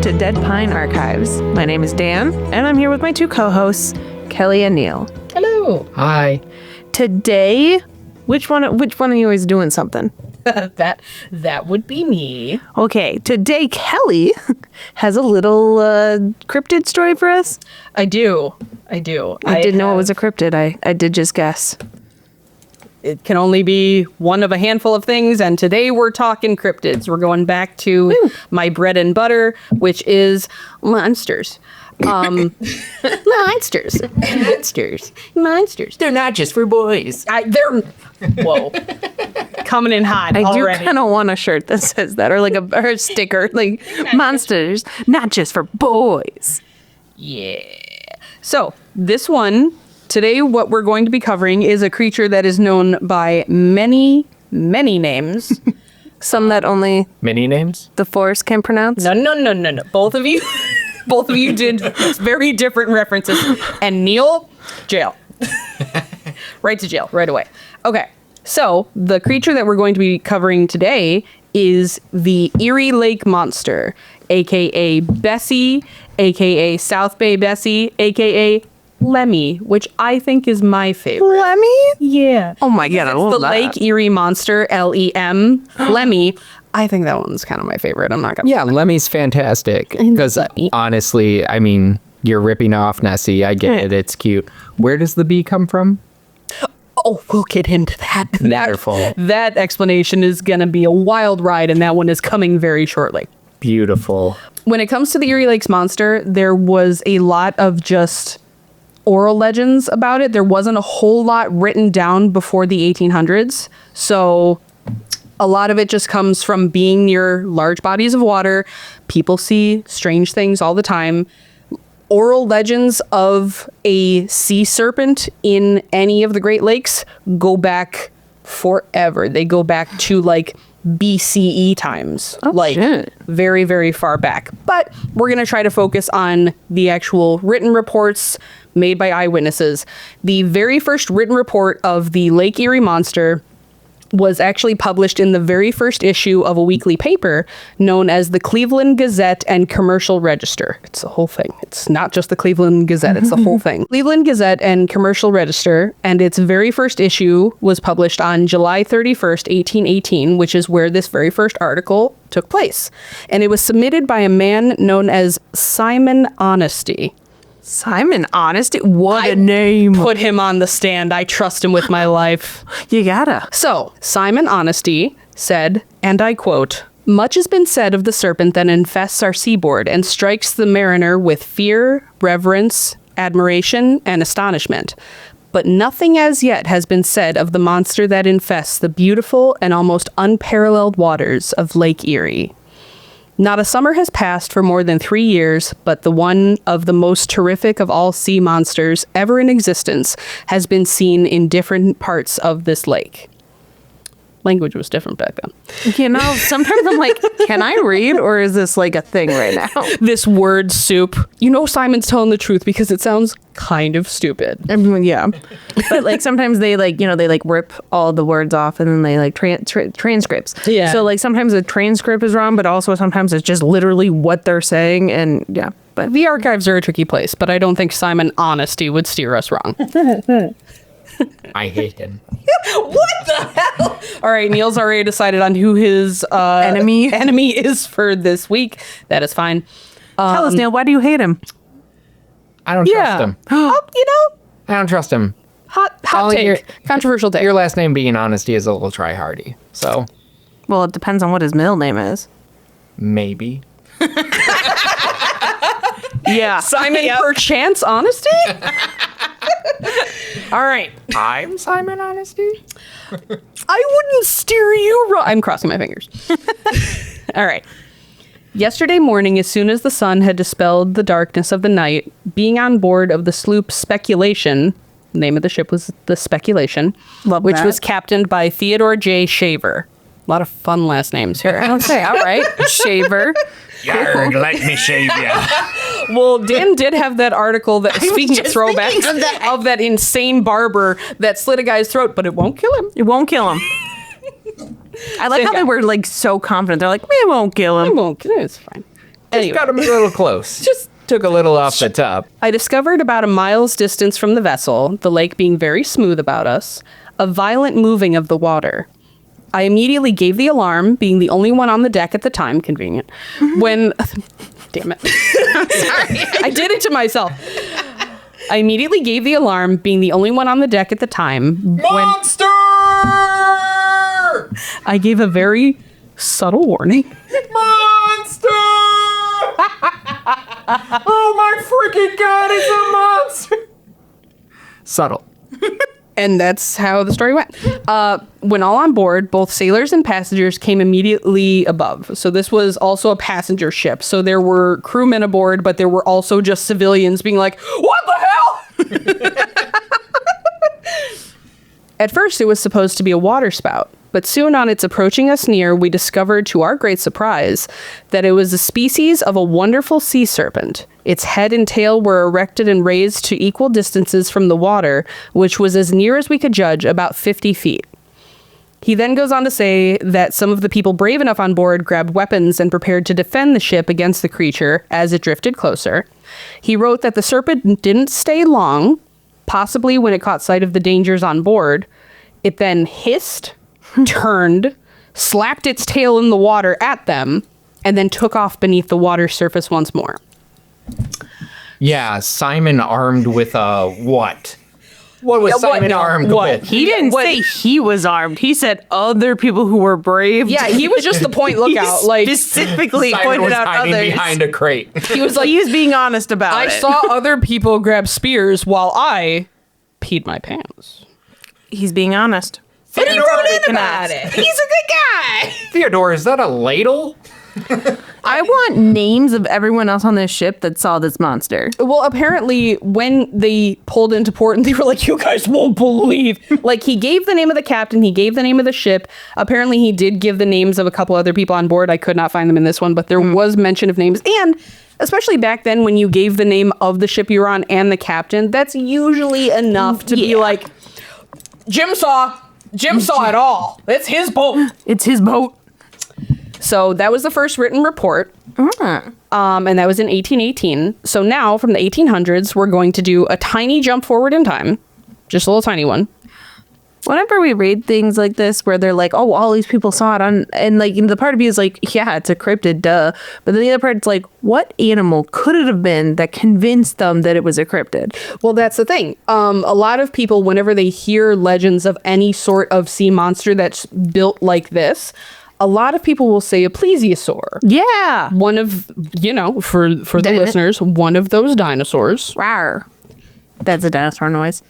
to Dead Pine Archives. My name is Dan, and I'm here with my two co-hosts, Kelly and Neil. Hello. Hi. Today, which one of you is doing something? That would be me. Okay, today Kelly has a little cryptid story for us. I do. I didn't know it was a cryptid. I did just guess. It can only be one of a handful of things, and today we're talking cryptids. We're going back to my bread and butter, which is monsters. Monsters. They're not just for boys. Whoa. Coming in hot I already. do kind of want a shirt that says that, or a sticker, like monsters, not just for boys. Yeah. So this one, today what we're going to be covering is a creature that is known by many, many names. Some that only Many names? the forest can pronounce. No. Both of you did very different references. And Neil, jail. Right to jail, right away. Okay, so the creature that we're going to be covering today is the Erie Lake Monster, a.k.a. Bessie, a.k.a. South Bay Bessie, a.k.a. Lemmy, which I think is my favorite. Lemmy? Yeah. Oh my god, I love The that. Lake Erie Monster, L-E-M, Lemmy. I think that one's kind of my favorite. I'm not gonna. Yeah, Lemmy's fantastic. Because honestly, I mean, you're ripping off Nessie. I get it. It's cute. Where does the bee come from? Oh, we'll get into that. Wonderful. That explanation is going to be a wild ride, and that one is coming very shortly. Beautiful. When it comes to the Erie Lakes Monster, there was a lot of just oral legends about it. There wasn't a whole lot written down before the 1800s. So a lot of it just comes from being near large bodies of water. People see strange things all the time. Oral legends of a sea serpent in any of the Great Lakes go back forever. They go back to like BCE times. Shit. Very, very far back. But we're going to try to focus on the actual written reports made by eyewitnesses. The very first written report of the Lake Erie Monster was actually published in the very first issue of a weekly paper known as the Cleveland Gazette and Commercial Register. It's the whole thing. It's not just the Cleveland Gazette, it's the whole thing. Cleveland Gazette and Commercial Register, and its very first issue was published on July 31st, 1818, which is where this very first article took place. And it was submitted by a man known as Simon Honesty. Simon Honesty? What a name. Put him on the stand. I trust him with my life. You gotta. So, Simon Honesty said, and I quote, "Much has been said of the serpent that infests our seaboard and strikes the mariner with fear, reverence, admiration, and astonishment. But nothing as yet has been said of the monster that infests the beautiful and almost unparalleled waters of Lake Erie. Not a summer has passed for more than 3 years, but the one of the most terrific of all sea monsters ever in existence has been seen in different parts of this lake." Language was different back then. You know, sometimes I'm like, can I read, or is this like a thing right now? This word soup. You know Simon's telling the truth because it sounds kind of stupid. I mean, yeah. But like sometimes they rip all the words off and then they like transcripts. Yeah. So like sometimes the transcript is wrong, but also sometimes it's just literally what they're saying. And yeah. But The archives are a tricky place, but I don't think Simon Honesty would steer us wrong. I hate him. What the hell? All right, Neil's already decided on who his enemy is for this week. That is fine. Tell us, Neil, why do you hate him? I don't trust him. I don't trust him. hot take. Controversial take. Your last name being Honesty is a little try-hardy. So, Well, it depends on what his middle name is. maybe. Yeah. Simon Perchance Honesty? All right. I'm Simon Honesty? I wouldn't steer you wrong. I'm crossing my fingers. All right. Yesterday morning, as soon as the sun had dispelled the darkness of the night, being on board of the sloop Speculation, the name of the ship was the Speculation, which was captained by Theodore J. Shaver. A lot of fun last names here. I don't say, all right. Shaver. Yarg, let me shave ya. Well, Dan did have that article that, speaking of throwbacks, of that insane barber that slit a guy's throat, but it won't kill him. It won't kill him. I like how they were like so confident. They're like, it won't kill him. It won't kill him. It's fine. Anyway. Got him a little close. Just took a little off the top. I discovered about a mile's distance from the vessel, the lake being very smooth about us, a violent moving of the water. I immediately gave the alarm, being the only one on the deck at the time, convenient, when... Damn it. Sorry. I did it to myself. I immediately gave the alarm, being the only one on the deck at the time. Monster! I gave a very subtle warning. Monster! Oh my freaking god, it's a monster! Subtle. And that's how the story went. When all on board, both sailors and passengers came immediately above. So this was also a passenger ship. So there were crewmen aboard, but there were also just civilians being like, what the hell? At first, it was supposed to be a water spout. But soon on its approaching us near, we discovered, to our great surprise, that it was a species of a wonderful sea serpent. Its head and tail were erected and raised to equal distances from the water, which was as near as we could judge, about 50 feet. He then goes on to say that some of the people brave enough on board grabbed weapons and prepared to defend the ship against the creature as it drifted closer. He wrote that the serpent didn't stay long, possibly when it caught sight of the dangers on board. It then hissed, turned, slapped its tail in the water at them, and then took off beneath the water surface once more. Yeah, Simon armed with a what? What was Simon armed with? He didn't say he was armed. He said other people who were brave. Yeah, he was just the point lookout. Like specifically Simon pointed was out hiding others. behind a crate. he was like, He was being honest about I it. saw other people grab spears while I peed my pants. He's being honest. But he That's all wrote we in can about ask. it. He's a good guy. Theodore, is that a ladle? I want names of everyone else on this ship that saw this monster. Well, apparently, when they pulled into port and they were like, you guys won't believe. Like, he gave the name of the captain. He gave the name of the ship. Apparently, he did give the names of a couple other people on board. I could not find them in this one, but there was mention of names. And especially back then, when you gave the name of the ship you were on and the captain, that's usually enough to be like, Jim saw it all. It's his boat. It's his boat. So that was the first written report. And that was in 1818. So now, from the 1800s, we're going to do a tiny jump forward in time. Just a little tiny one. Whenever we read things like this where they're like, oh, all these people saw it on, and like the part of you is like, yeah, it's a cryptid, duh. But then the other part's like, what animal could it have been that convinced them that it was a cryptid? Well, that's the thing. A lot of people, whenever they hear legends of any sort of sea monster that's built like this, a lot of people will say a plesiosaur. Yeah. One of, for the listeners, one of those dinosaurs. Rawr. That's a dinosaur noise.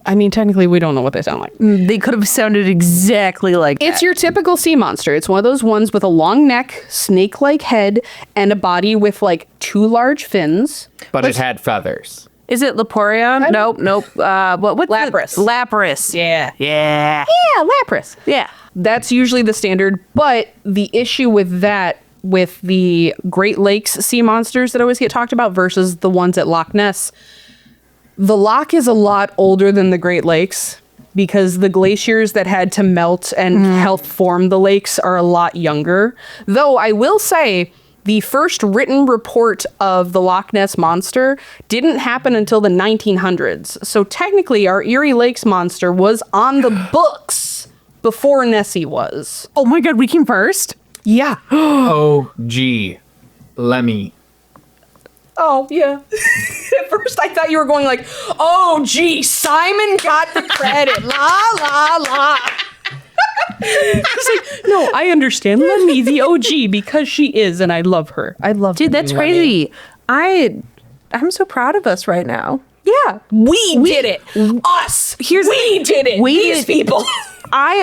I mean, technically, we don't know what they sound like. They could have sounded exactly like It's that. your typical sea monster. It's one of those ones with a long neck, snake-like head, and a body with, like, 2 large fins. But it had feathers. Is it Leporion? Nope. What? Lapras. Lapras. Yeah. Yeah. Yeah, Lapras. Yeah. That's usually the standard, but the issue with that, with the Great Lakes sea monsters that always get talked about versus the ones at Loch Ness, the Loch is a lot older than the Great Lakes because the glaciers that had to melt and help form the lakes are a lot younger. Though I will say, the first written report of the Loch Ness Monster didn't happen until the 1900s. So technically, our Erie Lakes Monster was on the books before Nessie was. Oh my God, we came first? Yeah. Oh, gee. Lemmy. Oh, yeah. At first, I thought you were going like, oh, gee, Simon got the credit. La, la, la. It's like, no, I understand Lemmy, the OG, because she is, and I love her. I love Dude, that's crazy. I'm so proud of us right now. Yeah. We did it. Us. We did it. These people.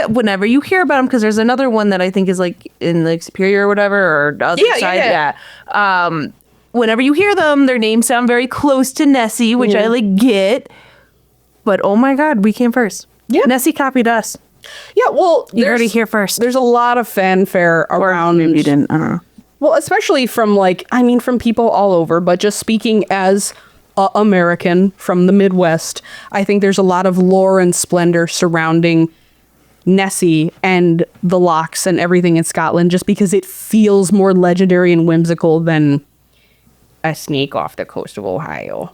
Whenever you hear about them, because there's another one that I think is like in Lake Superior or whatever, or the other side. Yeah. Whenever you hear them, their names sound very close to Nessie, which I like get. But oh my God, we came first. Yeah. Nessie copied us. Yeah, well, You heard it here first. There's a lot of fanfare around. Maybe you didn't. I don't know. Well, especially from from people all over, but just speaking as a American from the Midwest, I think there's a lot of lore and splendor surrounding Nessie and the lochs and everything in Scotland just because it feels more legendary and whimsical than a snake off the coast of Ohio.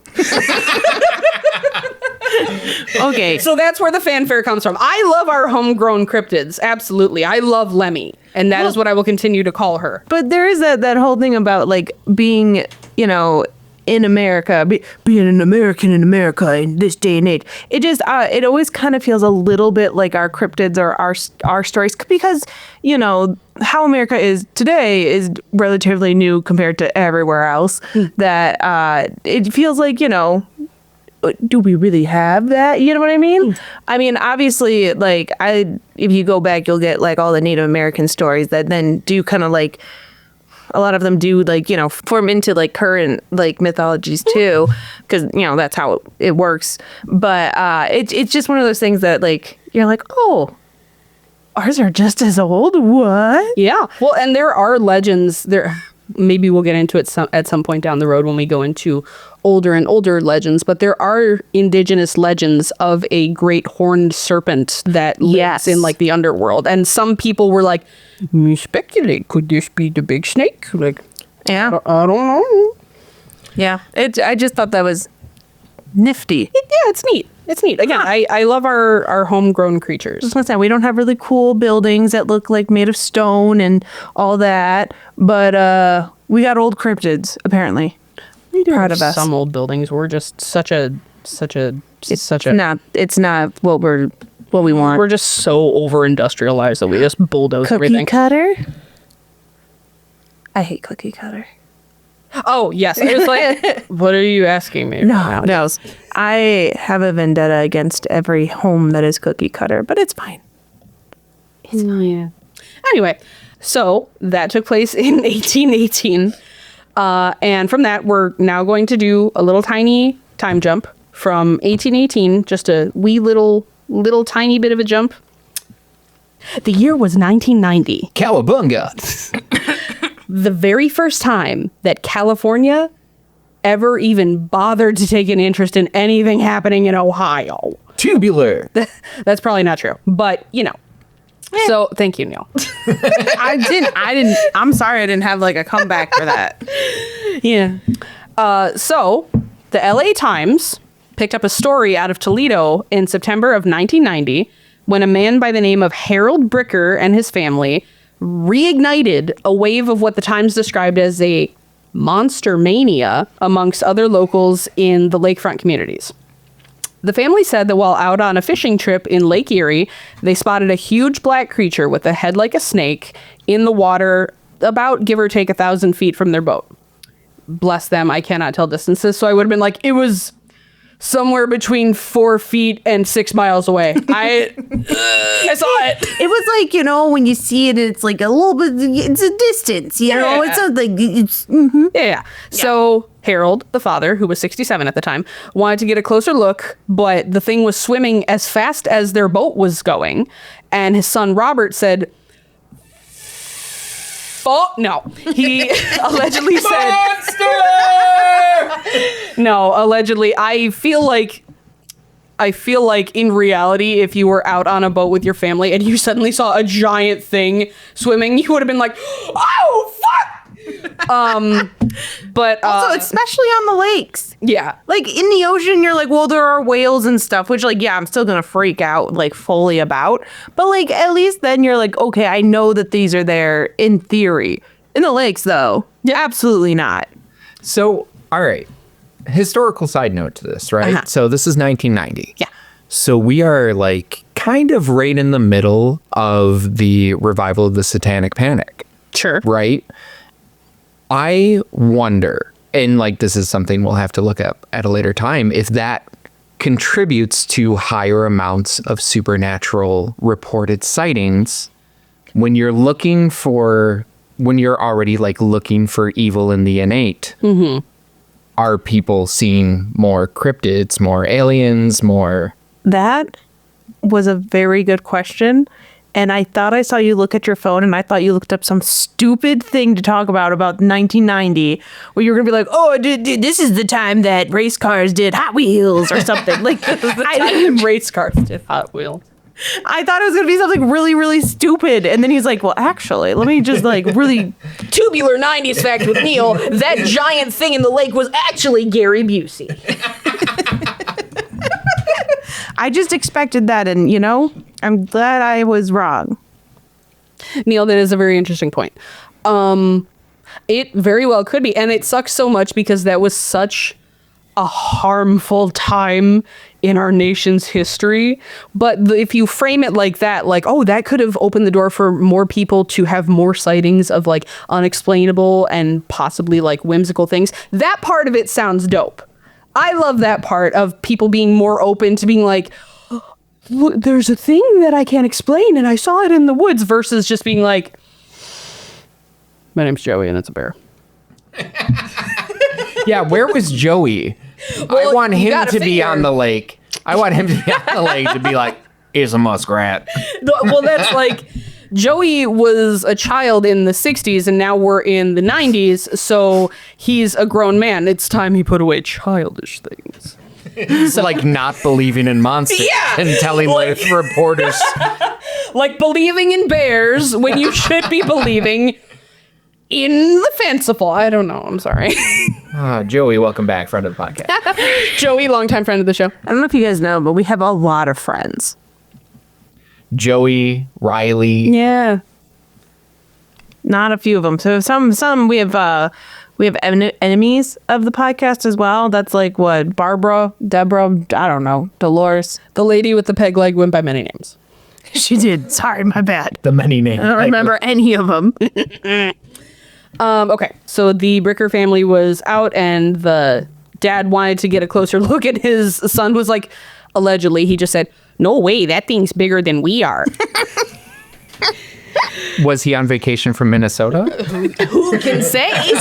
Okay. So that's where the fanfare comes from. I love our homegrown cryptids. Absolutely. I love Lemmy. And that is what I will continue to call her. But there is that whole thing about like being, in America, being an American in America in this day and age. It just, it always kind of feels a little bit like our cryptids or our stories because, how America is today is relatively new compared to everywhere else. That it feels like, do we really have that? You know what I mean? I mean, obviously, like, if you go back, you'll get like all the Native American stories that then do kind of like, a lot of them do like, form into like current like mythologies too, because, that's how it works. But it's just one of those things that like, you're like, oh, ours are just as old? What? Yeah. Well, and there are legends there. Maybe we'll get into it at some point down the road when we go into older and older legends, but there are indigenous legends of a great horned serpent that lives in like the underworld. And some people were like, we speculate, could this be the big snake? Like, yeah, I don't know. Yeah. I just thought that was nifty. It's neat. It's neat. Again, I love our homegrown creatures. Just want to say, we don't have really cool buildings that look like made of stone and all that, but we got old cryptids, apparently. Proud of us. Some old buildings were just It's not what we want. We're just so over industrialized that we just bulldoze everything. Cookie cutter? I hate cookie cutter. Oh, yes. It was like, what are you asking me? No. I have a vendetta against every home that is cookie cutter, but it's fine. It's fine. Yeah. Anyway, so that took place in 1818. And from that, we're now going to do a little tiny time jump from 1818, just a wee little tiny bit of a jump. The year was 1990. Cowabunga. The very first time that California ever even bothered to take an interest in anything happening in Ohio. Tubular. That's probably not true, but So thank you, Neil. I'm sorry I didn't have like a comeback for that. Yeah. So the LA Times picked up a story out of Toledo in September of 1990 when a man by the name of Harold Bricker and his family reignited a wave of what the Times described as a monster mania amongst other locals in the lakefront communities. The family said that while out on a fishing trip in Lake Erie, they spotted a huge black creature with a head like a snake in the water about, give or take, 1,000 feet from their boat. Bless them, I cannot tell distances, so I would have been like, it was somewhere between 4 feet and 6 miles away. I saw it. It was like, when you see it, it's like a little bit, it's a distance, know? It's something. Yeah. So Harold, the father, who was 67 at the time, wanted to get a closer look, but the thing was swimming as fast as their boat was going. And his son Robert said, no. He allegedly said... No, allegedly. I feel like in reality, if you were out on a boat with your family and you suddenly saw a giant thing swimming, you would have been like, oh, fuck! But also, especially on the lakes. Yeah. Like in the ocean, you're like, well, there are whales and stuff, which I'm still going to freak out like fully about. But like, at least then you're like, okay, I know that these are there in theory. In the lakes, though, absolutely not. So, all right. Historical side note to this, right? Uh-huh. So this is 1990. Yeah. So we are like kind of right in the middle of the revival of the Satanic Panic. Sure. Right? I wonder, and like this is something we'll have to look up at a later time, if that contributes to higher amounts of supernatural reported sightings when you're already like looking for evil in the innate. Mm-hmm. Are people seeing more cryptids, more aliens, more? That was a very good question. And I thought I saw you look at your phone and I thought you looked up some stupid thing to talk about 1990 where you were going to be like, oh, this is the time that race cars did Hot Wheels or something. Like, race cars did Hot Wheels. I thought it was going to be something really, really stupid. And then he's like, well, actually, let me just like really... Tubular 90s fact with Neil. That giant thing in the lake was actually Gary Busey. I just expected that. And, you know, I'm glad I was wrong. Neil, that is a very interesting point. It very well could be. And it sucks so much because that was such a harmful time in our nation's history. But if you frame it like that, like, oh, that could have opened the door for more people to have more sightings of like unexplainable and possibly like whimsical things. That part of it sounds dope. I love that part of people being more open to being like, look, there's a thing that I can't explain and I saw it in the woods, versus just being like, my name's Joey and it's a bear. Yeah, where was Joey? Well, I want you him gotta to be figure. on the lake. I want him to be on the lake to be like, here's a muskrat. Well, that's like, Joey was a child in the 60s and now we're in the 90s, so he's a grown man. It's time he put away childish things. So, like, not believing in monsters. Yeah, and telling like- the reporters. Like believing in bears when you should be believing in the fanciful. I don't know. I'm sorry. Joey, welcome back, friend of the podcast. Joey, longtime friend of the show. I don't know if you guys know, but we have a lot of friends. Joey, Riley. Yeah. Not a few of them. So some we have enemies of the podcast as well. That's like what, Barbara, Deborah, I don't know, Dolores. The lady with the peg leg went by many names. She did. Sorry, my bad. The many names. I don't remember any of them. Okay, so the Bricker family was out and the dad wanted to get a closer look at his son. Was like, allegedly, he just said, no way, that thing's bigger than we are. Was he on vacation from Minnesota? Who can say? We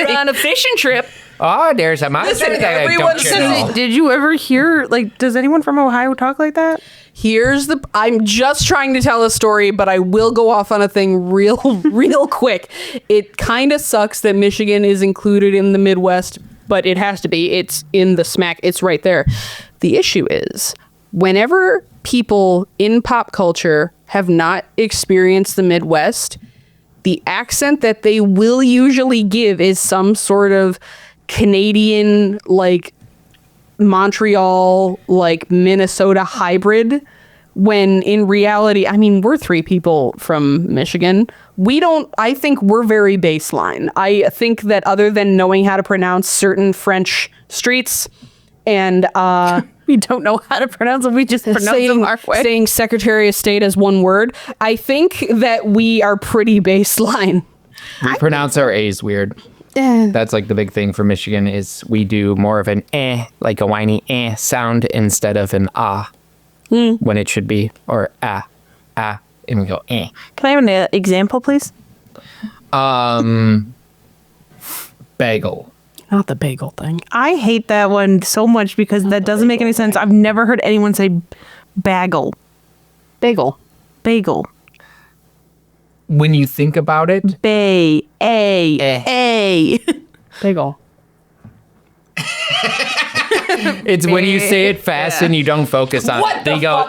were on a fishing trip. Oh, there's a monster Listen, that I everyone don't says know. Did you ever hear, like, does anyone from Ohio talk like that? I'm just trying to tell a story, but I will go off on a thing real quick. It kind of sucks that Michigan is included in the Midwest, but it has to be. It's in the smack. It's right there. The issue is, whenever people in pop culture have not experienced the Midwest, the accent that they will usually give is some sort of Canadian, like Montreal, like Minnesota hybrid, when in reality, I mean, we're three people from Michigan. I think we're very baseline. I think that other than knowing how to pronounce certain French streets and We don't know how to pronounce them. We just pronounce them our way. saying Secretary of State as one word, I think that we are pretty baseline. We pronounce our A's weird. That's like the big thing for Michigan is we do more of an like a whiny sound instead of an when it should be, or and we go Can I have an example, please? bagel. Not the bagel thing. I hate that one so much because that doesn't make any sense. I've never heard anyone say bagel. Bagel. Bagel. When you think about it, A. Bagel. it's when you say it fast and you don't focus on it. They go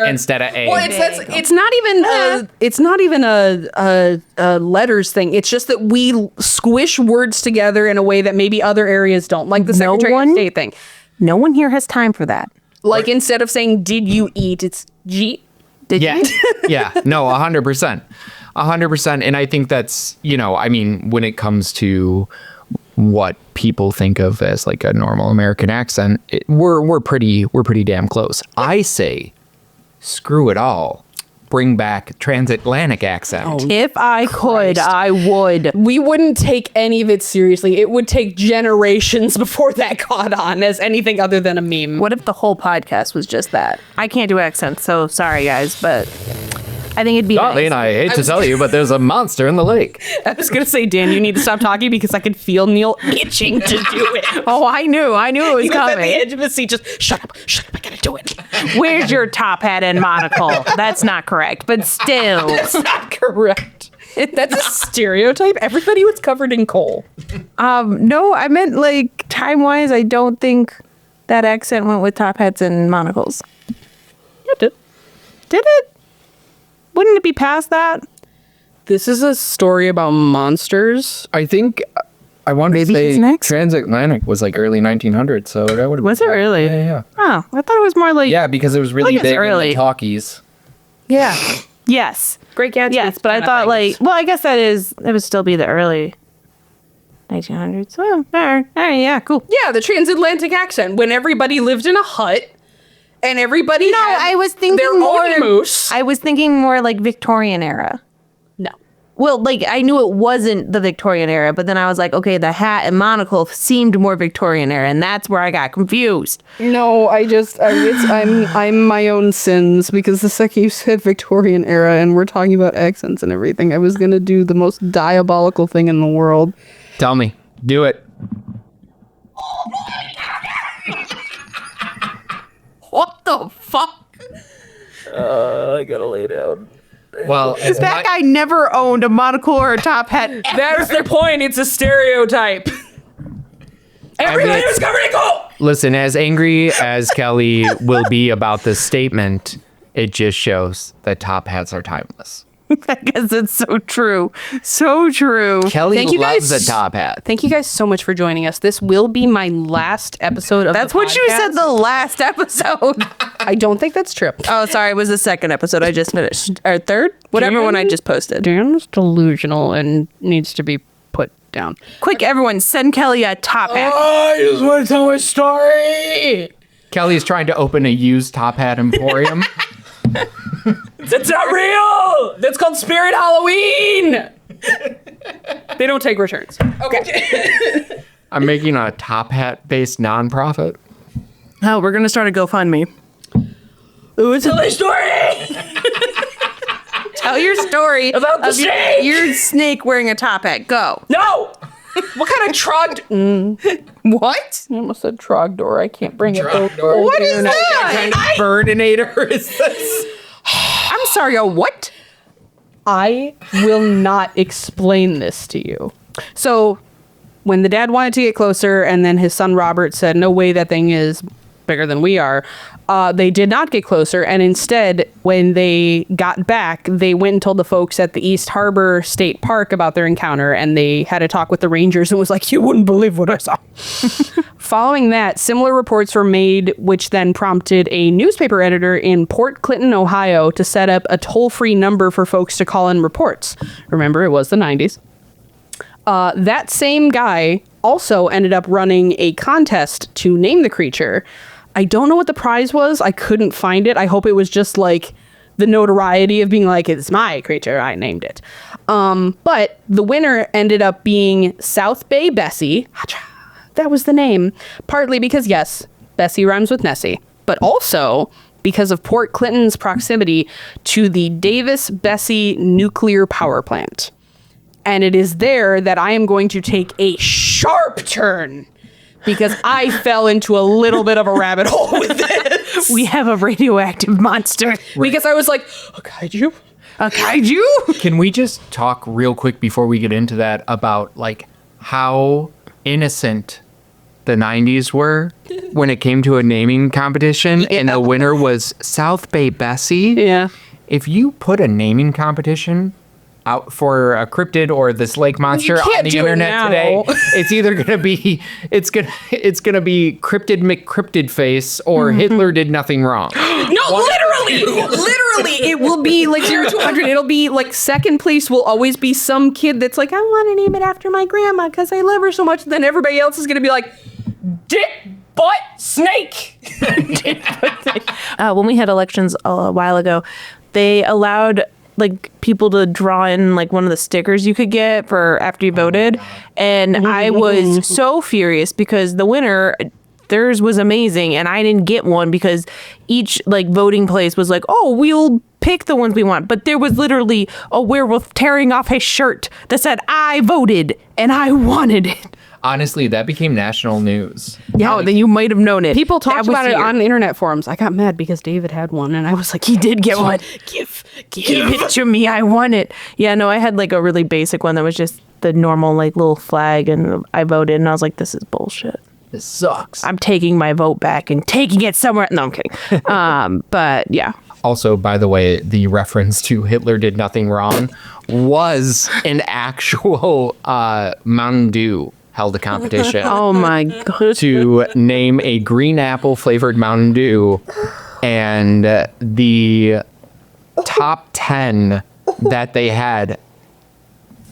instead of a. Well, it's not even a letters thing. It's just that we squish words together in a way that maybe other areas don't, like the Secretary of State thing. No one here has time for that. Like instead of saying "Did you eat?" it's "G." Did Yeah. you? Yeah. No, 100%. 100%. And I think that's, I mean, when it comes to what people think of as like a normal American accent, we're pretty damn close. I say, screw it all. Bring back transatlantic accent. If I could, I would. We wouldn't take any of it seriously. It would take generations before that caught on as anything other than a meme. What if the whole podcast was just that? I can't do accents, so sorry, guys, but I think it'd be Darlene, nice. I hate to tell you, but there's a monster in the lake. I was gonna say, Dan, you need to stop talking because I could feel Neil itching to do it. Oh, I knew it was He was at the coming. edge of his seat, just shut up, I gotta do it. Where's your top hat and monocle? That's not correct, but still. That's not correct. That's a stereotype. Everybody was covered in coal. No, I meant like time-wise, I don't think that accent went with top hats and monocles. It did. Did it? Wouldn't it be past that? This is a story about monsters. I think I want to Maybe say he's next? transatlantic was like early 1900s, so that would have Was it really? Yeah. Oh, I thought it was more like... Yeah, because it was really Like it's big early. in the talkies. Yeah. Yes. Great Gatsby. Yes, but I thought like... Well, I guess it would still be the early 1900s. Well, all right, yeah, cool. Yeah, the transatlantic accent. When everybody lived in a hut and everybody No, had I was thinking their more... own moose. I was thinking more like Victorian era. No. Well, like, I knew it wasn't the Victorian era, but then I was like, okay, the hat and monocle seemed more Victorian era, and that's where I got confused. No, I'm my own sins, because the second you said Victorian era and we're talking about accents and everything, I was gonna do the most diabolical thing in the world. Tell me. Do it. What the fuck? I gotta lay down. Well, That guy never owned a monocle or a top hat. That's the point. It's a stereotype. Everybody was covered in gold. listen, as angry as Kelly will be about this statement, it just shows that top hats are timeless. I guess it's so true. So true. Kelly Thank you loves guys. a top hat. Thank you guys so much for joining us. This will be my last episode of That's the what you said podcast. the last episode. I don't think that's true. Oh, sorry. It was the second episode I just finished. Or third? Whatever one I just posted. Dan's delusional and needs to be put down. Quick, everyone, send Kelly a top hat. I just want to tell my story. Kelly's trying to open a used top hat emporium. That's not real. That's called Spirit Halloween. They don't take returns. Okay. I'm making a top hat based nonprofit. Oh, we're going to start a GoFundMe. Ooh, it's a story. Tell your story About the of snake! your snake wearing a top hat. Go. No. What kind of What? I almost said Trogdor. I can't bring it. Trogdor. What is that? What kind of burninator is this? I'm sorry, a what? I will not explain this to you. So, when the dad wanted to get closer, and then his son Robert said, "No way, that thing is bigger than we are," they did not get closer, and instead, when they got back, they went and told the folks at the East Harbor State Park about their encounter, and they had a talk with the rangers and was like, "You wouldn't believe what I saw." Following that, similar reports were made, which then prompted a newspaper editor in Port Clinton, Ohio, to set up a toll-free number for folks to call in reports. Remember, it was the 90s. That same guy also ended up running a contest to name the creature. I don't know what the prize was. I couldn't find it. I hope it was just like the notoriety of being like, it's my creature, I named it. But the winner ended up being South Bay Bessie. That was the name. Partly because, yes, Bessie rhymes with Nessie, but also because of Port Clinton's proximity to the Davis-Bessie nuclear power plant. And it is there that I am going to take a sharp turn, because I fell into a little bit of a rabbit hole with this. We have a radioactive monster. Because I was like, a kaiju? A kaiju? Can we just talk real quick before we get into that about like how innocent the 90s were when it came to a naming competition, and the winner was South Bay Bessie? Yeah. If you put a naming competition out for a cryptid or this lake monster can't on the do it internet now. today, it's either gonna be cryptid McCryptid face or Hitler did nothing wrong. No, literally, it will be like 0 to 100. It'll be like second place will always be some kid that's like, I want to name it after my grandma because I love her so much. Then everybody else is going to be like, dick, butt, snake. When we had elections a while ago, they allowed like people to draw in like one of the stickers you could get for after you voted. And I was so furious because the winner, theirs was amazing, and I didn't get one because each like voting place was like, oh, we'll pick the ones we want. But there was literally a werewolf tearing off his shirt that said, I voted and I wanted it. Honestly, that became national news. Yeah, oh, then you might have known it. People That talked was about it here. on internet forums. I got mad because David had one, and I was like, He did get one. Give it to me. I want it. Yeah, no, I had like a really basic one that was just the normal like little flag, and I voted, and I was like, this is bullshit. This sucks. I'm taking my vote back and taking it somewhere. No, I'm kidding. But yeah. Also, by the way, the reference to Hitler did nothing wrong was an actual Mountain Dew held a competition. Oh my god. To name a green apple flavored Mountain Dew, and the top 10 that they had,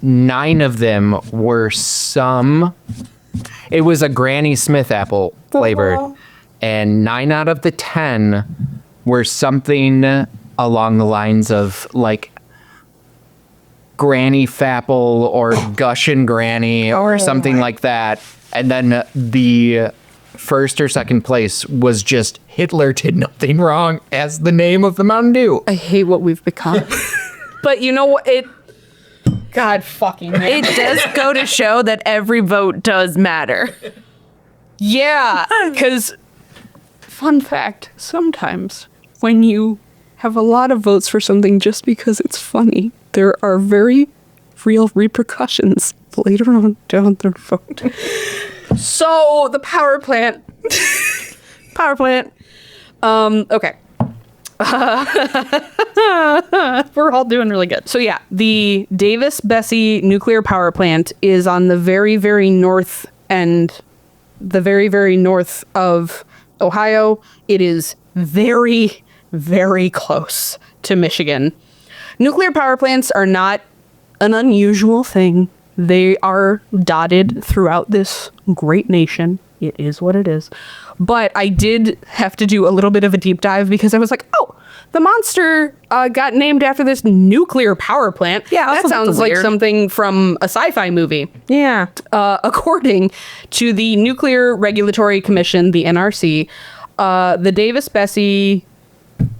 9 of them were it was a Granny Smith apple flavored, and 9 out of the 10 were something along the lines of like Granny Fapple or Gushin' Granny or something like that. And then the first or second place was just Hitler did nothing wrong as the name of the Mountain Dew. I hate what we've become. But you know what? God fucking man. It does go to show that every vote does matter. Yeah, because fun fact, sometimes when you have a lot of votes for something just because it's funny, there are very real repercussions later on down the road. So the power plant. Okay. We're all doing really good. So yeah, the Davis-Bessie nuclear power plant is on the very, very north end, the very, very north of Ohio. It is very, very close to Michigan. Nuclear power plants are not an unusual thing. They are dotted throughout this great nation. It is what it is. But I did have to do a little bit of a deep dive because I was like, oh, the monster got named after this nuclear power plant. Yeah, that sounds like something from a sci-fi movie. Yeah. According to the Nuclear Regulatory Commission, the NRC, the Davis-Bessie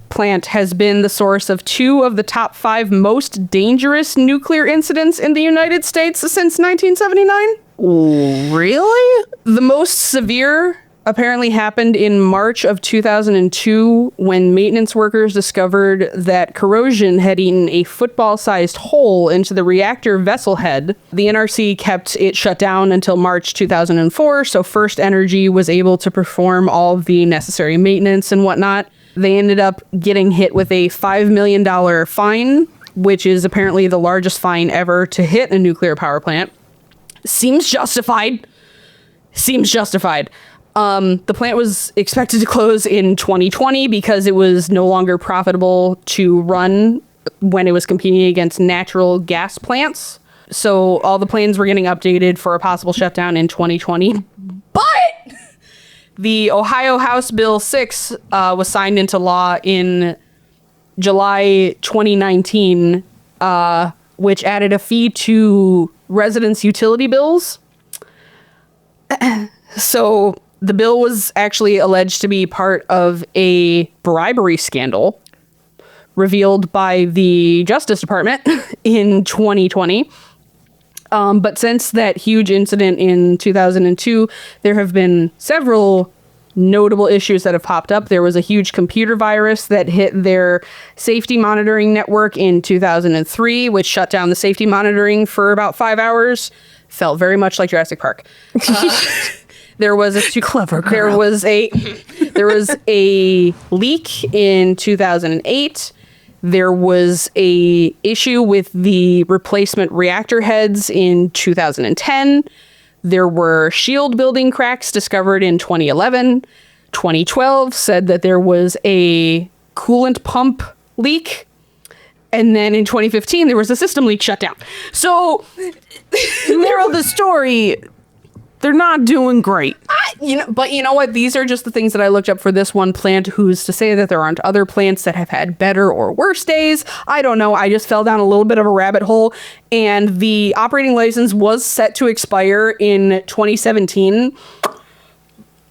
plant has been the source of 2 of the top 5 most dangerous nuclear incidents in the United States since 1979. Really? The most severe apparently happened in March of 2002 when maintenance workers discovered that corrosion had eaten a football-sized hole into the reactor vessel head. The NRC kept it shut down until March 2004, so First Energy was able to perform all of the necessary maintenance and whatnot. They ended up getting hit with a $5 million fine, which is apparently the largest fine ever to hit a nuclear power plant. Seems justified. The plant was expected to close in 2020 because it was no longer profitable to run when it was competing against natural gas plants. So all the plans were getting updated for a possible shutdown in 2020. But the Ohio House Bill 6 was signed into law in July 2019, which added a fee to residents' utility bills. So the bill was actually alleged to be part of a bribery scandal revealed by the Justice Department in 2020. But since that huge incident in 2002, there have been several notable issues that have popped up. There was a huge computer virus that hit their safety monitoring network in 2003, which shut down the safety monitoring for about 5 hours. Felt very much like Jurassic Park. There was a clever girl. There was a leak in 2008. There was a issue with the replacement reactor heads in 2010. There were shield building cracks discovered in 2011. 2012 said that there was a coolant pump leak. And then in 2015, there was a system leak shutdown. So, moral of the story, they're not doing great. But you know what? These are just the things that I looked up for this one plant. Who's to say that there aren't other plants that have had better or worse days? I don't know. I just fell down a little bit of a rabbit hole. And the operating license was set to expire in 2017.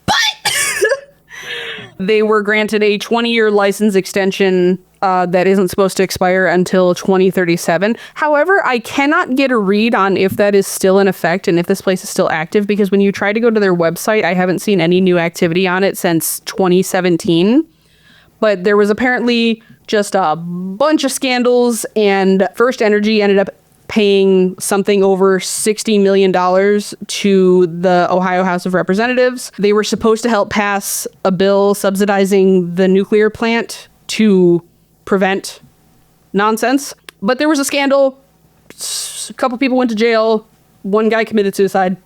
But they were granted a 20-year license extension that isn't supposed to expire until 2037. However, I cannot get a read on if that is still in effect and if this place is still active, because when you try to go to their website, I haven't seen any new activity on it since 2017. But there was apparently just a bunch of scandals, and First Energy ended up paying something over $60 million to the Ohio House of Representatives. They were supposed to help pass a bill subsidizing the nuclear plant to prevent nonsense. But there was a scandal. A couple people went to jail. One guy committed suicide.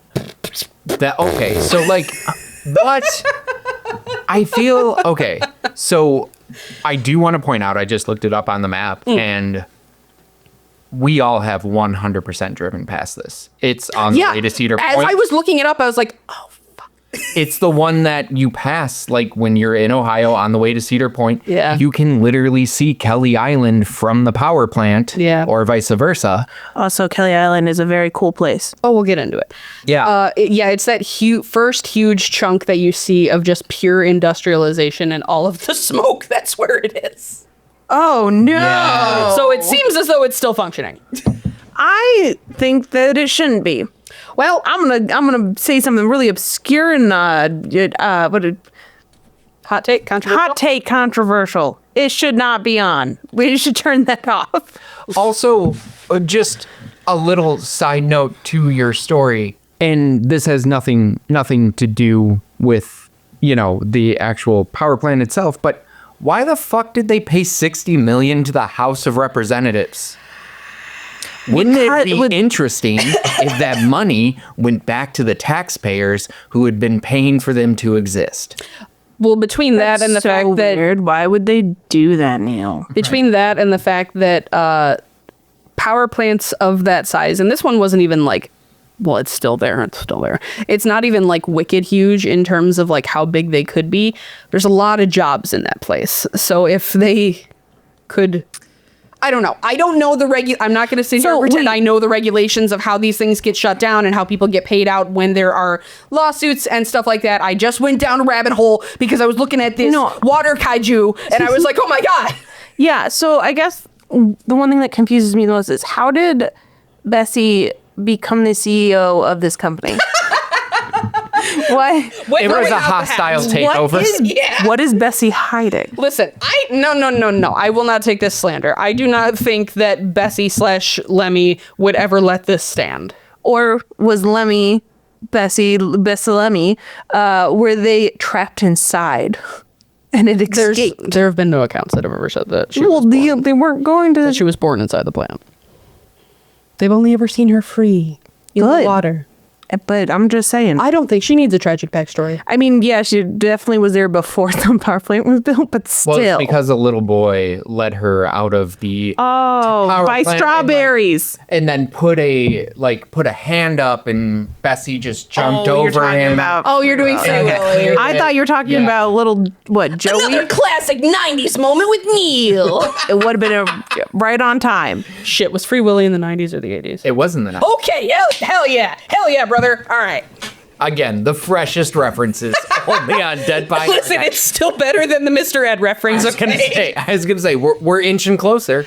Okay, so like, what? I feel, okay, so I do want to point out, I just looked it up on the map, and we all have 100% driven past this. It's on the way to Cedar Point. As I was looking it up, I was like, oh, fuck. It's the one that you pass, like when you're in Ohio on the way to Cedar Point. Yeah. You can literally see Kelly Island from the power plant. Yeah. Or vice versa. Also, Kelly Island is a very cool place. Oh, we'll get into it. Yeah. It's that first huge chunk that you see of just pure industrialization and all of the smoke. That's where it is. Oh, no. Yeah. So it seems as though it's still functioning. I think that it shouldn't be. Well, I'm gonna say something really obscure and hot take, controversial. It should not be on. We should turn that off. Also, just a little side note to your story, and this has nothing to do with, the actual power plant itself, but why the fuck did they pay $60 million to the House of Representatives? Wouldn't it be interesting if that money went back to the taxpayers who had been paying for them to exist? Well, between that and the fact that weird. Why would they do that, Neil? Between that and the fact that power plants of that size, and this one wasn't even like, well, it's still there. It's not even like wicked huge in terms of like how big they could be. There's a lot of jobs in that place. So if they could, I don't know. I don't know I'm not going to sit here and pretend I know the regulations of how these things get shut down and how people get paid out when there are lawsuits and stuff like that. I just went down a rabbit hole because I was looking at this water kaiju and I was like, oh my God. Yeah. So I guess the one thing that confuses me the most is how did Bessie become the CEO of this company? What? It was a hostile takeover. What is Bessie hiding? Listen, no. I will not take this slander. I do not think that Bessie / Lemmy would ever let this stand. Or was Bessie Lemmy, were they trapped inside and it escaped? There have been no accounts that have ever said that she they weren't going to. that she was born inside the plant. They've only ever seen her free in the water. But I'm just saying. I don't think she needs a tragic backstory. I mean, yeah, she definitely was there before the power plant was built, but still. Well, it's because a little boy led her out of the power by plant strawberries. and then put a hand up, and Bessie just jumped over him. You're doing Free Willy. I thought you were talking about little, Joey? Another classic 90s moment with Neil. It would have been right on time. Shit, was Free Willy in the 90s or the 80s? It wasn't the 90s. Okay, hell yeah, brother. All right. Again, the freshest references only on Dead by Listen, it's still better than the Mr. Ed reference. I was gonna say we're inching closer.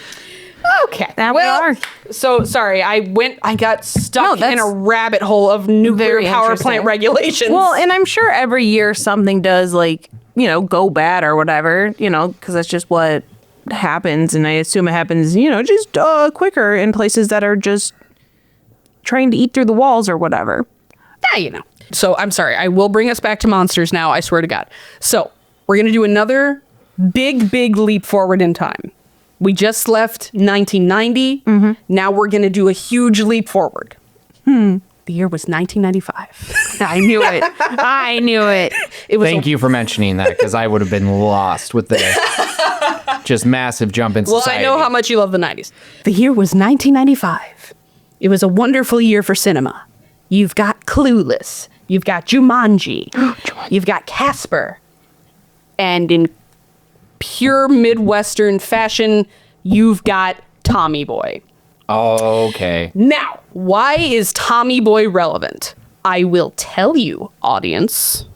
Okay. We are. So sorry, I got stuck in a rabbit hole of nuclear power plant regulations. Well, and I'm sure every year something does go bad or whatever, because that's just what happens. And I assume it happens, just quicker in places that are just trying to eat through the walls or whatever. Yeah, So I'm sorry. I will bring us back to monsters now. I swear to God. So we're going to do another big leap forward in time. We just left 1990. Mm-hmm. Now we're going to do a huge leap forward. The year was 1995. I knew it. I knew it. Thank you for mentioning that, because I would have been lost with this. Just massive jump in society. Well, I know how much you love the 90s. The year was 1995. It was a wonderful year for cinema. You've got Clueless. You've got Jumanji. You've got Casper. And in pure Midwestern fashion, you've got Tommy Boy. Okay. Now, why is Tommy Boy relevant? I will tell you, audience.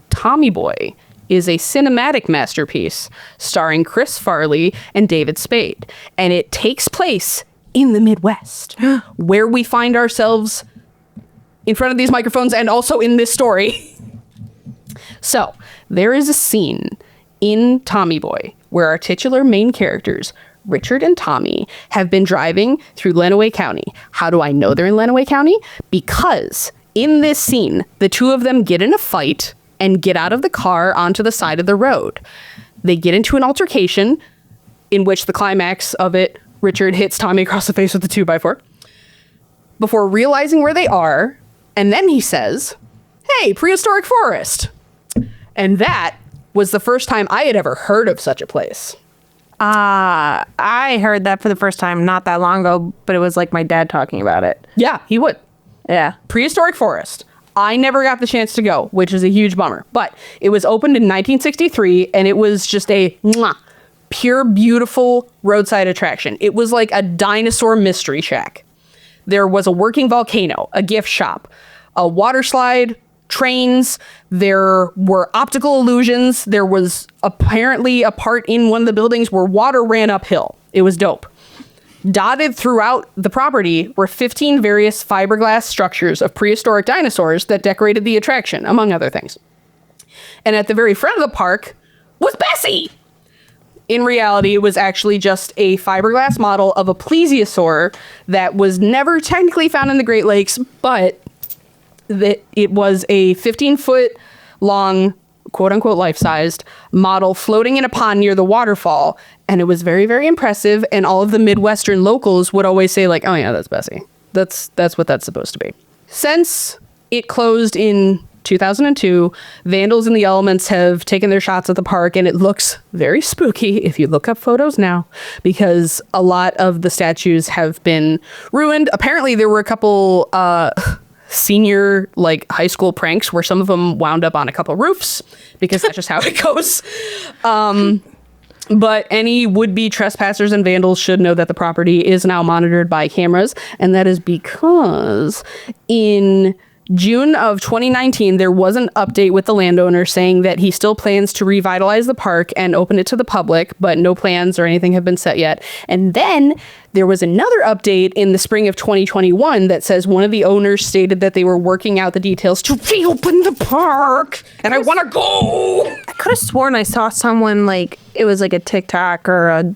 Tommy Boy is a cinematic masterpiece starring Chris Farley and David Spade. And it takes place in the Midwest, where we find ourselves in front of these microphones and also in this story. So, there is a scene in Tommy Boy where our titular main characters Richard and Tommy have been driving through Lenawee County. How do I know they're in Lenawee County? Because in this scene, the two of them get in a fight and get out of the car onto the side of the road. They get into an altercation in which the climax of it, Richard hits Tommy across the face with a 2x4 before realizing where they are. And then he says, "Hey, prehistoric forest." And that was the first time I had ever heard of such a place. I heard that for the first time not that long ago, but it was like my dad talking about it. Yeah, he would. Yeah. Prehistoric forest. I never got the chance to go, which is a huge bummer. But it was opened in 1963, and it was just a pure, beautiful roadside attraction. It was like a dinosaur mystery shack. There was a working volcano, a gift shop, a water slide, trains. There were optical illusions. There was apparently a part in one of the buildings where water ran uphill. It was dope. Dotted throughout the property were 15 various fiberglass structures of prehistoric dinosaurs that decorated the attraction, among other things. And at the very front of the park was Bessie. In reality, it was actually just a fiberglass model of a plesiosaur that was never technically found in the Great Lakes, but that it was a 15-foot long, quote-unquote life-sized model floating in a pond near the waterfall. And it was very, very impressive. And all of the Midwestern locals would always say, like, "Oh, yeah, that's Bessie. That's what that's supposed to be." Since it closed in 2002, vandals in the elements have taken their shots at the park, and it looks very spooky if you look up photos now, because a lot of the statues have been ruined. Apparently, there were a couple senior high school pranks where some of them wound up on a couple roofs, because that's just how it goes. But any would-be trespassers and vandals should know that the property is now monitored by cameras, and that is because in June of 2019, there was an update with the landowner saying that he still plans to revitalize the park and open it to the public, but no plans or anything have been set yet. And then there was another update in the spring of 2021 that says one of the owners stated that they were working out the details to reopen the park. And I want to go. I could have sworn I saw someone, it was like a TikTok or a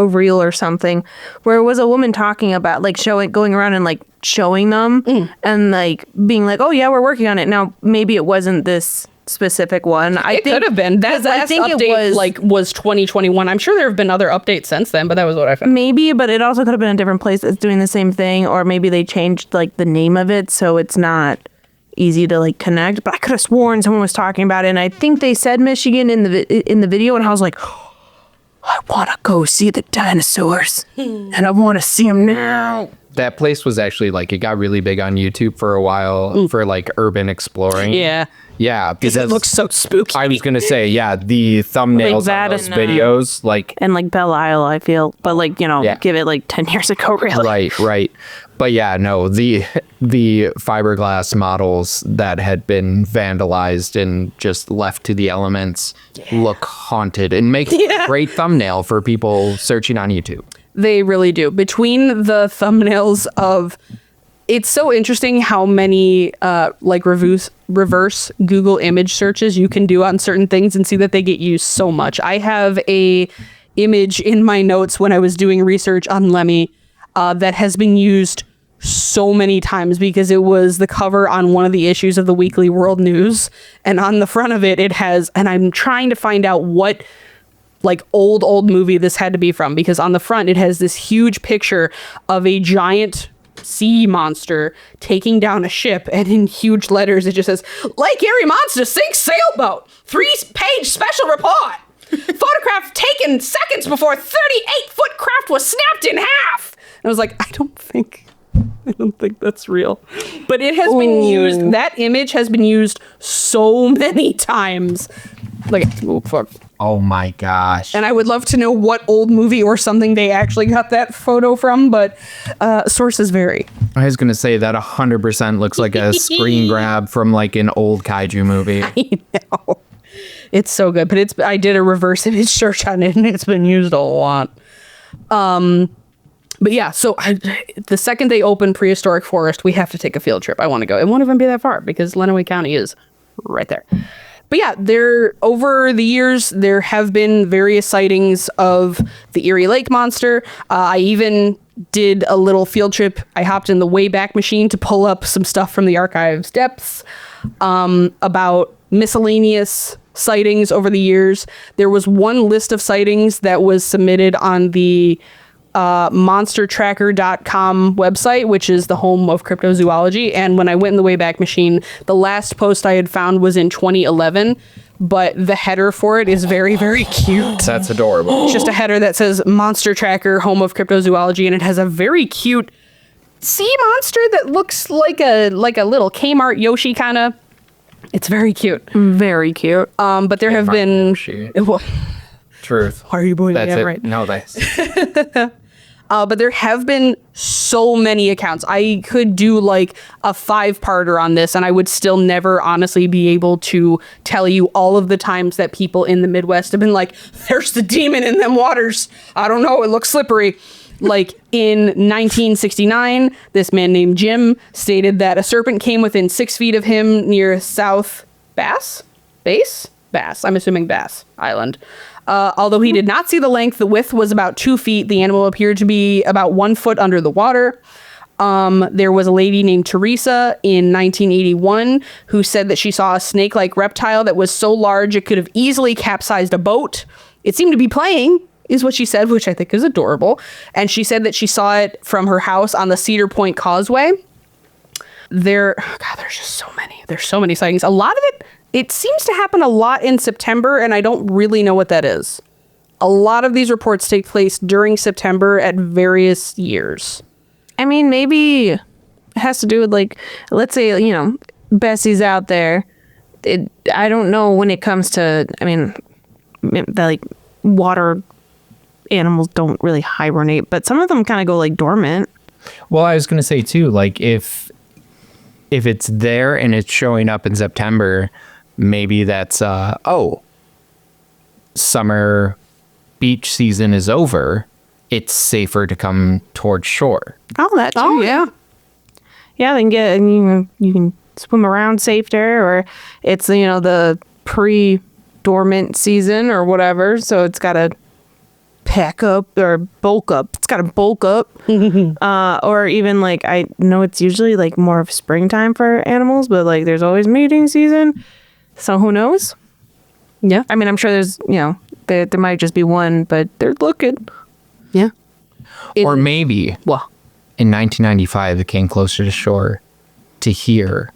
reel or something, where it was a woman talking about going around and showing them and being like, "Oh yeah, we're working on it." Now maybe it wasn't this specific one. It could have been. That last update was 2021. I'm sure there have been other updates since then, but that was what I found. Maybe, but it also could have been a different place that's doing the same thing, or maybe they changed the name of it so it's not easy to connect. But I could have sworn someone was talking about it, and I think they said Michigan in the video, and I was like, I want to go see the dinosaurs, and I want to see them now. That place was actually it got really big on YouTube for a while for urban exploring. Yeah. Yeah. Because it looks so spooky. I was going to say, yeah, the thumbnails on those videos, and Belle Isle, I feel, but give it 10 years ago, really. Right. But yeah, no, the fiberglass models that had been vandalized and just left to the elements look haunted and make a great thumbnail for people searching on YouTube. They really do. Between the thumbnails of, it's so interesting how many reverse Google image searches you can do on certain things and see that they get used so much. I have a image in my notes when I was doing research on Lemmy that has been used so many times because it was the cover on one of the issues of the Weekly World News, and on the front of it has, and I'm trying to find out what old movie this had to be from, because on the front it has this huge picture of a giant sea monster taking down a ship, and in huge letters it just says, "Lake Erie Monster sinks sailboat, 3-page special report. Photograph taken seconds before 38-foot craft was snapped in half." And I was like, I don't think that's real. But it has been used, that image has been used so many times. Fuck. Oh my gosh. And I would love to know what old movie or something they actually got that photo from, but sources vary. I was going to say that 100% looks like a screen grab from an old kaiju movie. I know. It's so good, but I did a reverse image search on it and it's been used a lot. But yeah, so the second they open Prehistoric Forest, we have to take a field trip. I want to go. It won't even be that far because Lenawee County is right there. But yeah, over the years, there have been various sightings of the Erie Lake Monster. I even did a little field trip. I hopped in the Wayback Machine to pull up some stuff from the archive's depths about miscellaneous sightings over the years. There was one list of sightings that was submitted on the monstertracker.com website, which is the home of cryptozoology. And when I went in the Wayback Machine, the last post I had found was in 2011, but the header for it is very, very cute. That's adorable. It's just a header that says Monster Tracker, home of cryptozoology, and it has a very cute sea monster that looks like a little Kmart Yoshi kind of. It's very cute. Very cute. But there have been... Well, Truth. why are you believing That's that? it. Right. No, that's... But there have been so many accounts. I could do like a 5-parter on this, and I would still never honestly be able to tell you all of the times that people in the Midwest have been like, there's the demon in them waters. I don't know. It looks slippery. Like in 1969, this man named Jim stated that a serpent came within 6 feet of him near South Bass? I'm assuming Bass Island. Although he did not see the length, the width was about 2 feet. The animal appeared to be about 1 foot under the water. There was a lady named Teresa in 1981 who said that she saw a snake-like reptile that was so large it could have easily capsized a boat. It seemed to be playing, is what she said, which I think is adorable. And she said that she saw it from her house on the Cedar Point Causeway. There's just so many. There's so many sightings. A lot of it seems to happen a lot in September, and I don't really know what that is. A lot of these reports take place during September at various years. I mean, maybe it has to do with, like, let's say, you know, Bessie's out there. I don't know when it comes to, I mean, like, water animals don't really hibernate, but some of them kind of go, like, dormant. Well, I was going to say, too, like, if it's there and it's showing up in September, maybe that's, summer beach season is over. It's safer to come towards shore. Oh, that too, yeah. Yeah, they can get, you can swim around safer, or it's, you know, the pre-dormant season or whatever, so it's got to pack up or bulk up. It's got to bulk up. Or even, like, I know it's usually, like, more of springtime for animals, but, like, there's always mating season, so who knows? Yeah. I mean, I'm sure there's, you know, there might just be one, but they're looking. Yeah. Or maybe in 1995, it came closer to shore to hear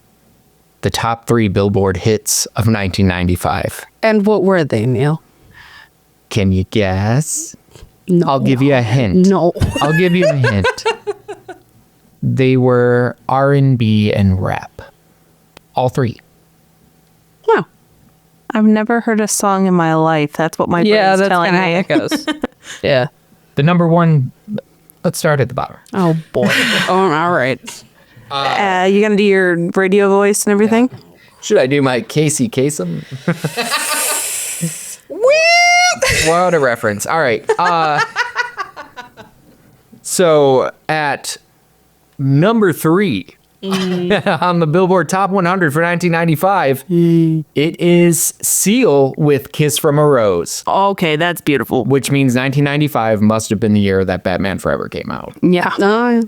the top 3 Billboard hits of 1995. And what were they, Neil? Can you guess? No. I'll give you a hint. No. I'll give you a hint. They were R&B and rap. All 3. Wow. I've never heard a song in my life. That's what my brain's telling me. Yeah, that's kind of how it goes. Yeah. The number one, let's start at the bottom. Oh, boy. All right. You gonna do your radio voice and everything? Should I do my Casey Kasem? What a reference. All right. So at number 3 on the Billboard Top 100 for 1995, it is Seal with Kiss from a Rose. Okay, that's beautiful. Which means 1995 must have been the year that Batman Forever came out. Yeah.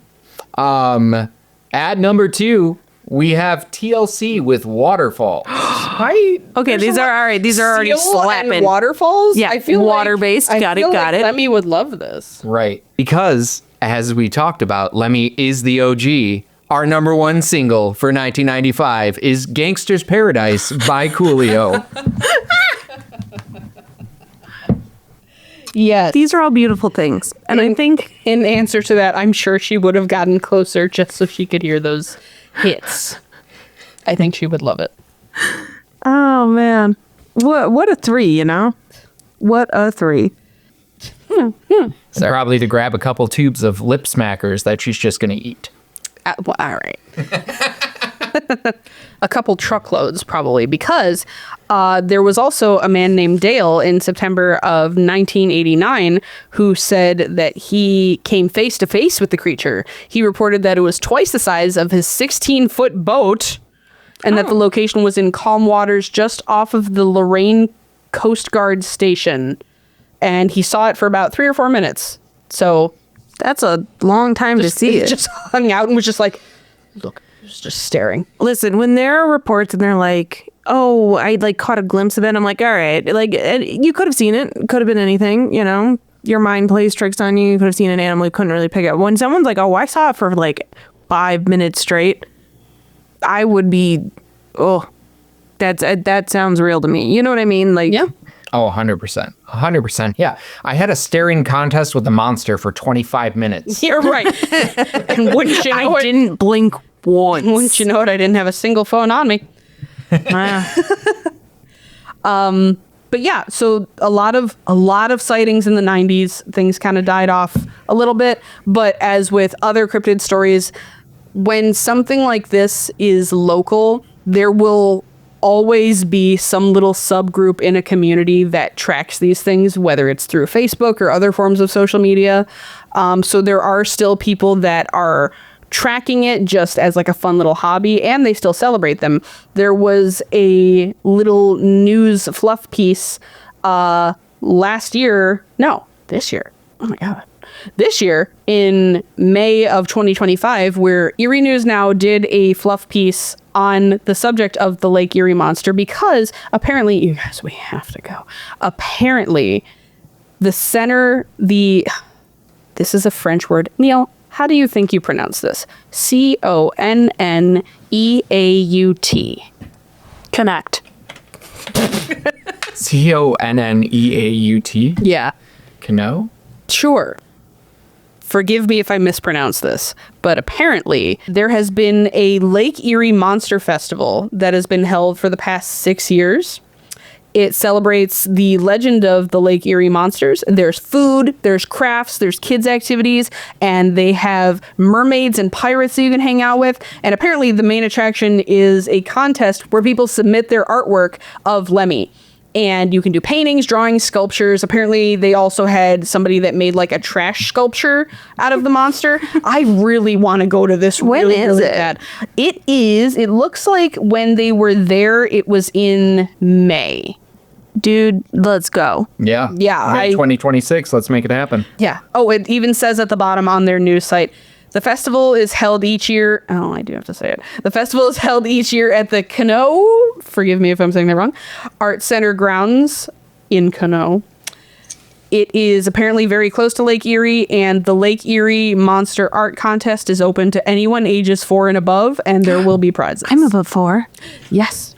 At number 2, we have TLC with Waterfalls. Okay, these are all right. These are already slapping. And waterfalls? Yeah, I feel water-based. Got it. Lemmy would love this. Right. Because, as we talked about, Lemmy is the OG. Our number 1 single for 1995 is Gangster's Paradise by Coolio. Yes. These are all beautiful things. And I think in answer to that, I'm sure she would have gotten closer just so she could hear those hits. I think she would love it. Oh, man. What a 3, you know? What a 3. Probably to grab a couple tubes of lip smackers that she's just going to eat. Well, all right. A couple truckloads, probably, because there was also a man named Dale in September of 1989 who said that he came face to face with the creature. He reported that it was twice the size of his 16-foot boat. and that the location was in calm waters just off of the Lorraine Coast Guard station. And he saw it for about 3 or 4 minutes. So That's a long time to see it. Just hung out and was just like, look, he was just staring. Listen, when there are reports and they're like, oh, I like caught a glimpse of it, I'm like, all right, like you could have seen it. It could have been anything, you know. Your mind plays tricks on you. You could have seen an animal you couldn't really pick up. When someone's like, oh, I saw it for like 5 minutes straight, I would be, oh, that sounds real to me. You know what I mean? Like, Yeah. Oh, 100%. 100%. Yeah. I had a staring contest with the monster for 25 minutes. You're right. And wouldn't you know I didn't blink once. Wouldn't you know it? I didn't have a single phone on me. But yeah, so a lot of sightings in the 90s. Things kind of died off a little bit, but as with other cryptid stories, when something like this is local, there will always be some little subgroup in a community that tracks these things, whether it's through Facebook or other forms of social media. So there are still people that are tracking it just as like a fun little hobby, and they still celebrate them. There was a little news fluff piece this year. Oh my God. This year in May of 2025, where Erie News Now did a fluff piece on the subject of the Lake Erie Monster, because apparently, you guys, we have to go. Apparently, this is a French word. Neil, how do you think you pronounce this? Conneneaut. Connect. Conneaut? Yeah. Cano? Sure. Forgive me if I mispronounce this, but apparently there has been a Lake Erie Monster Festival that has been held for the past 6 years. It celebrates the legend of the Lake Erie monsters. There's food, there's crafts, there's kids' activities, and they have mermaids and pirates that you can hang out with. And apparently the main attraction is a contest where people submit their artwork of Lemmy. And you can do paintings, drawings, sculptures. Apparently, they also had somebody that made like a trash sculpture out of the monster. I really want to go to this. When really, is really it? bad. It looks like when they were there, it was in May. Dude, let's go. Yeah. Yeah, 2026. Let's make it happen. Yeah. Oh, it even says at the bottom on their news site, the festival is held each year. Oh, I do have to say it. The festival is held each year at the Cano, forgive me if I'm saying that wrong, Art Center grounds in Cano. It is apparently very close to Lake Erie, and the Lake Erie Monster Art Contest is open to anyone ages 4 and above, and there will be prizes. I'm above 4. Yes.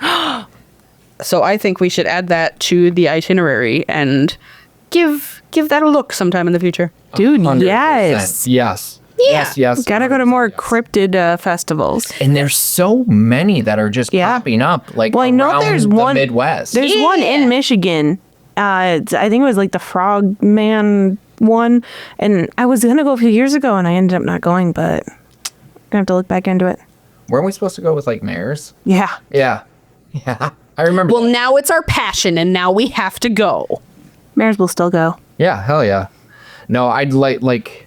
So I think we should add that to the itinerary and give that a look sometime in the future. Dude, 100%. yes. Yes. Yeah. Yes. Gotta go to more cryptid festivals. And there's so many that are just popping up, like Well, I know around there's the one Midwest. There's one in Michigan. I think it was like the Frog Man one, and I was gonna go a few years ago, and I ended up not going. But I'm gonna have to look back into it. Weren't we supposed to go with like mayors? Yeah. Yeah. Yeah. I remember. Well, now it's our passion, and now we have to go. Mares will still go. Yeah, hell yeah. No, I'd like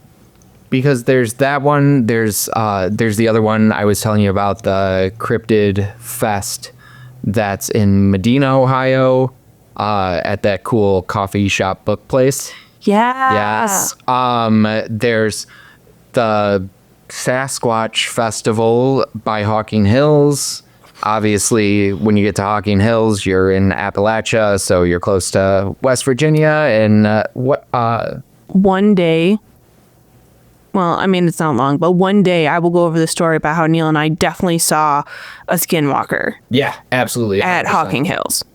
because there's that one, there's the other one I was telling you about, the Cryptid Fest that's in Medina, Ohio, at that cool coffee shop book place. Yeah. Yes. There's the Sasquatch Festival by Hawking Hills. Obviously, when you get to Hawking Hills, you're in Appalachia, so you're close to West Virginia. And One day, well, I mean, it's not long, but one day I will go over the story about how Neil and I definitely saw a skinwalker yeah, absolutely. at 100%. Hawking Hills.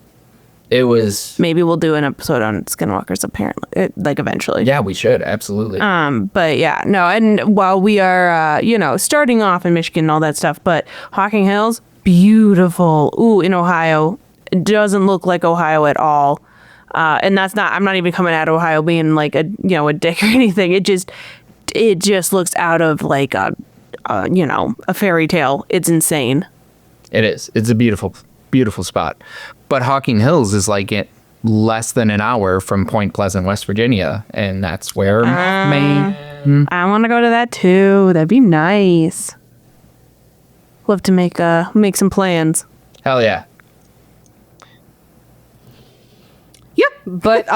It was. Maybe we'll do an episode on skinwalkers, apparently, like eventually. Yeah, we should. Absolutely. But yeah, no, and while we are, starting off in Michigan and all that stuff, but Hawking Hills, beautiful. Ooh, in Ohio. It doesn't look like Ohio at all. And that's not, I'm not even coming at Ohio being like a dick or anything. It just looks out of like a fairy tale. It's insane. It is. It's a beautiful, beautiful spot. But Hawking Hills is like less than an hour from Point Pleasant, West Virginia. And that's where Maine. I want to go to that too. That'd be nice. We'll have to make some plans. Hell yeah. Yep. But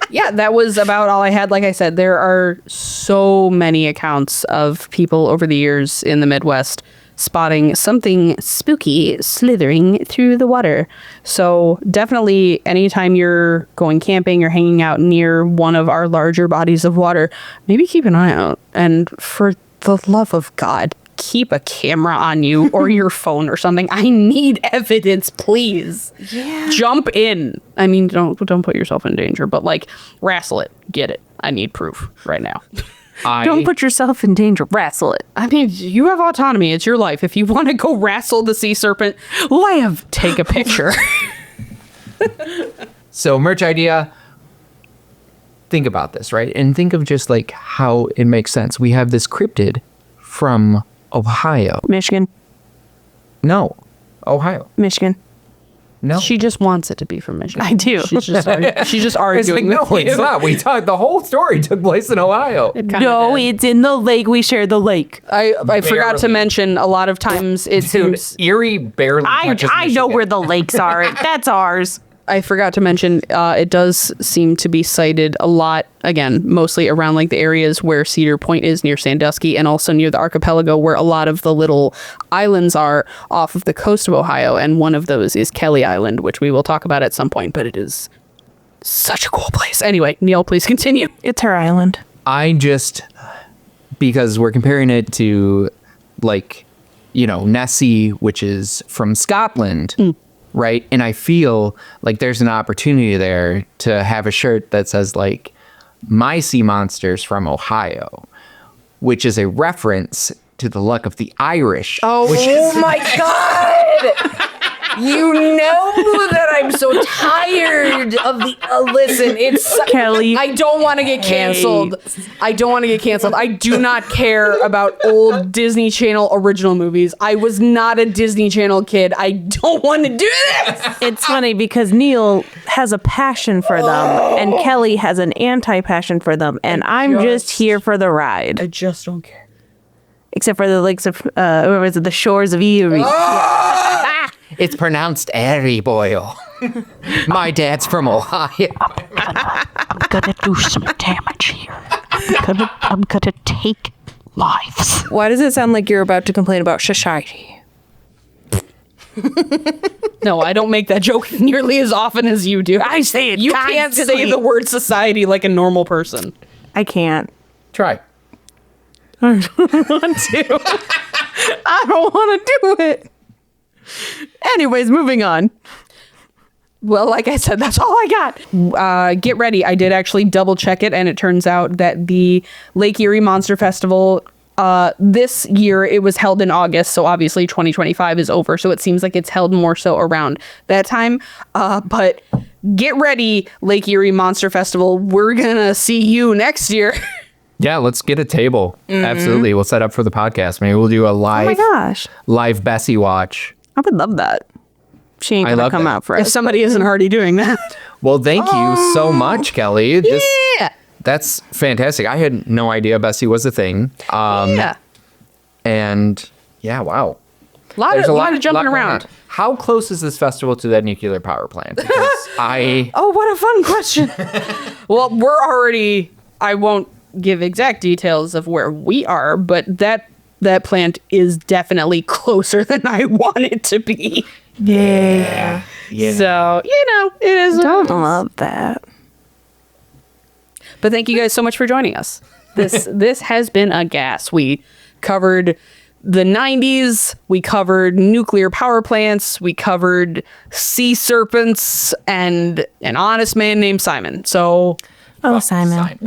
yeah, that was about all I had. Like I said, there are so many accounts of people over the years in the Midwest spotting something spooky slithering through the water. So definitely anytime you're going camping or hanging out near one of our larger bodies of water, maybe keep an eye out. And for the love of God, keep a camera on you or your phone or something. I need evidence, please. Yeah. Jump in. I mean, don't put yourself in danger, but like wrestle it. Get it. I need proof right now. Don't put yourself in danger. Wrestle it. I mean, you have autonomy. It's your life. If you want to go wrestle the sea serpent, take a picture. So merch idea. Think about this, right? And think of just like how it makes sense. We have this cryptid from Ohio. Michigan. No. Ohio. Michigan. No. She just wants it to be from Michigan. I do. She's just It's like, arguing no, with you. it's not. We talked. The whole story took place in Ohio. No, it's in the lake. We share the lake. I forgot to Barely. mention a lot of times it Dude, seems Erie barely touches I know Michigan. where the lakes are. That's ours. I forgot to mention it does seem to be sighted a lot, again, mostly around like the areas where Cedar Point is near Sandusky and also near the archipelago where a lot of the little islands are off of the coast of Ohio. And one of those is Kelly Island, which we will talk about at some point, but it is such a cool place. Anyway, Neil, please continue. It's her island. Because we're comparing it to like, Nessie, which is from Scotland. Right. And I feel like there's an opportunity there to have a shirt that says like my sea monsters from Ohio, which is a reference to the luck of the Irish. Oh my God. You know that I'm so tired of the. Listen, it's Kelly. I don't want to get canceled. I do not care about old Disney Channel original movies. I was not a Disney Channel kid. I don't want to do this. It's funny because Neil has a passion for them and Kelly has an anti-passion for them. And I'm just here for the ride. I just don't care. Except for the lakes of, or was it the shores of Erie? It's pronounced Erie, boyle. My dad's from Ohio. I'm gonna do some damage here. I'm gonna take lives. Why does it sound like you're about to complain about society? No, I don't make that joke nearly as often as you do. I say it You can't say constantly. the word society like a normal person. I can't. Try. I don't want to do it. Anyways, moving on. Well, like I said, that's all I got. Get ready. I did actually double check it, and it turns out that the Lake Erie Monster Festival, this year, it was held in August, so obviously 2025 is over, so it seems like it's held more so around that time. But get ready, Lake Erie Monster Festival. We're gonna see you next year. Yeah, let's get a table. Absolutely. We'll set up for the podcast. Maybe we'll do a Oh my live gosh. live Bessie watch. I would love that. She ain't I gonna love come that. out for If us. somebody isn't already doing that. Well, thank you so much, Kelly. Yeah. That's fantastic. I had no idea Bessie was a thing. Yeah. And yeah, wow. Lot of jumping going around. on. How close is this festival to that nuclear power plant? Because Oh, what a fun question. Well, I won't give exact details of where we are, but that plant is definitely closer than I want it to be. Yeah. Yeah. So, it is. Don't love that. But thank you guys so much for joining us. This has been a gas. We covered the 90s, we covered nuclear power plants, we covered sea serpents, and an honest man named Simon. So, Oh, Simon.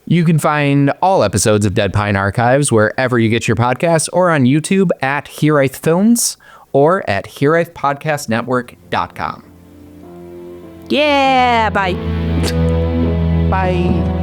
You can find all episodes of Dead Pine Archives wherever you get your podcasts or on YouTube at Hiraeth Films or at HiraethPodcastNetwork.com. Yeah. Bye. Bye.